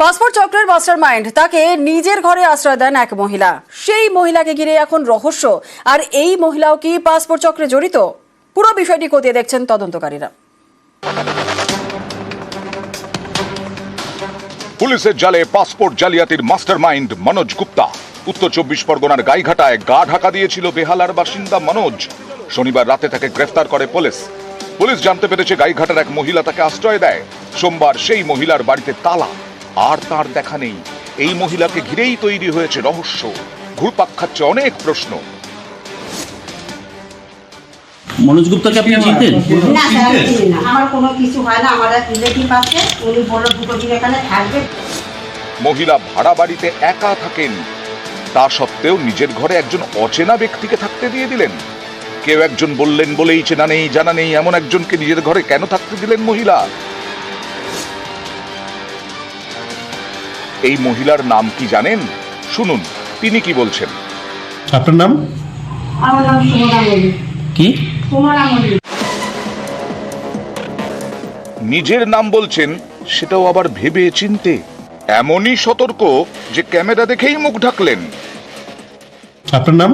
Passport চক্রের mastermind, তাকে নিজের ঘরে আশ্রয় দেন এক মহিলা। সেই মহিলাকে ঘিরে এখন রহস্য, আর এই মহিলাও কি পাসপোর্ট চক্রে জড়িত? পুরো বিষয়টি খতিয়ে দেখছেন তদন্তকারীরা। পুলিশের জালে পাসপোর্ট জালিয়াতির মাস্টারমাইন্ড মনোজ গুপ্তা। উত্তর 24 পরগনার গাইঘাটায় গা ঢাকা দিয়েছিল বেহালার বাসিন্দা মনোজ। শনিবার রাতে তাকে গ্রেফতার করে পুলিশ। পুলিশ জানতে পেরেছে গাইঘাটার এক মহিলা তাকে আশ্রয় দেয়। সোমবার সেই মহিলার বাড়িতে তালা, আর তার দেখা নেই। এই মহিলাকে ঘিরেই তৈরি হয়েছে রহস্য, ঘুরপাক খাচ্ছে অনেক প্রশ্ন। মনোজ গুপ্তাকে আপনি চিনতেন? না স্যার, আমি চিনি না। আমার কোনো কিছু হয় না। আমার এক রিলেটিভ আছে, উনি বলল দুটো দিন এখানে থাকবে। মহিলা ভাড়া বাড়িতে একা থাকেন, তা সত্ত্বেও নিজের ঘরে একজন অচেনা ব্যক্তিকে থাকতে দিয়ে দিলেন। কেউ একজন বললেন বলেই চেনা নেই জানা নেই এমন একজনকে নিজের ঘরে কেন থাকতে দিলেন মহিলা? এই মহিলার নাম কি জানেন? শুনুন তিনি কি বলছেন। আপনার নাম? আমার নাম সুমনা মল্লিক। কি? সুমনা মল্লিক। নিজের নাম বলছেন, সেটাও আবার ভেবে চিনতে। এমনই সতর্ক যে ক্যামেরা দেখেই মুখ ঢাকলেন। আপনার নাম?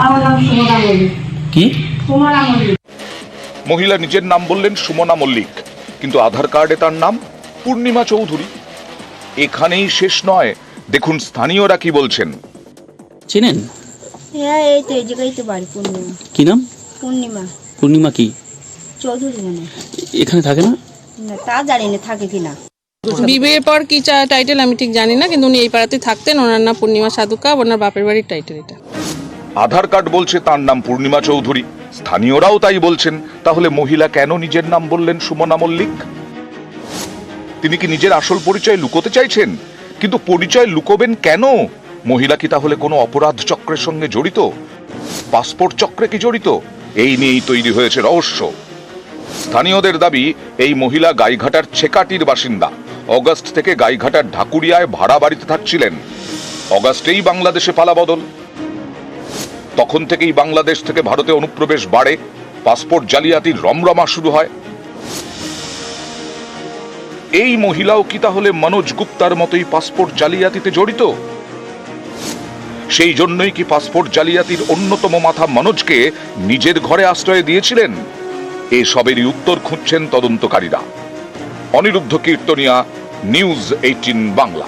আমার নাম সুমনা মল্লিক। কি? সুমনা মল্লিক। মহিলা নিজের নাম বললেন সুমনা মল্লিক, কিন্তু আধার কার্ডে তার নাম পূর্ণিমা চৌধুরী। এখানেই শেষ নয়, দেখুন স্থানীয়রা কি বলছেন। চেনেন? হ্যাঁ, এই তো এই জায়গায় তো বাড়ি। পূর্ণিমা। কি নাম? পূর্ণিমা পূর্ণিমা কি চৌধুরী মানে। এখানে থাকে না? না, তা জানি না থাকে কিনা। বিয়ের পর কি টাইটেল আমি ঠিক জানি না, কিন্তু উনি এই পাড়াতে থাকতেন। ওনার নাম পূর্ণিমা সাধুকা, ওনার বাপের বাড়ির টাইটেল এটা। আধার কার্ড বলছে তার নাম পূর্ণিমা চৌধুরী, স্থানীয়রাও তাই বলছেন। তাহলে মহিলা কেন নিজের নাম বললেন সুমনা মল্লিক? তিনি কি নিজের আসল পরিচয় লুকোতে চাইছেন? কিন্তু পরিচয় লুকোবেন কেন? মহিলা কি তাহলে কোনো অপরাধ চক্রের সঙ্গে জড়িত? পাসপোর্ট চক্রে কি জড়িত? এই নিয়েই তৈরি হয়েছে রহস্য। স্থানীয়দের দাবি, এই মহিলা গাইঘাটার ছেকাটির বাসিন্দা। অগস্ট থেকে গাইঘাটার ঢাকুরিয়ায় ভাড়া বাড়িতে থাকছিলেন। অগস্টেই বাংলাদেশে পালাবদল। তখন থেকেই বাংলাদেশ থেকে ভারতে অনুপ্রবেশ বাড়ে, পাসপোর্ট জালিয়াতির রমরমা শুরু হয়। এই মহিলাও কি তাহলে মনোজ গুপ্তার মতোই পাসপোর্ট জালিয়াতিতে জড়িত? সেই জন্যই কি পাসপোর্ট জালিয়াতির অন্যতম মাথা মনোজকে নিজের ঘরে আশ্রয় দিয়েছিলেন? এসবেরই উত্তর খুঁজছেন তদন্তকারীরা। অনিরুদ্ধ কীর্তনিয়া, নিউজ 18 বাংলা।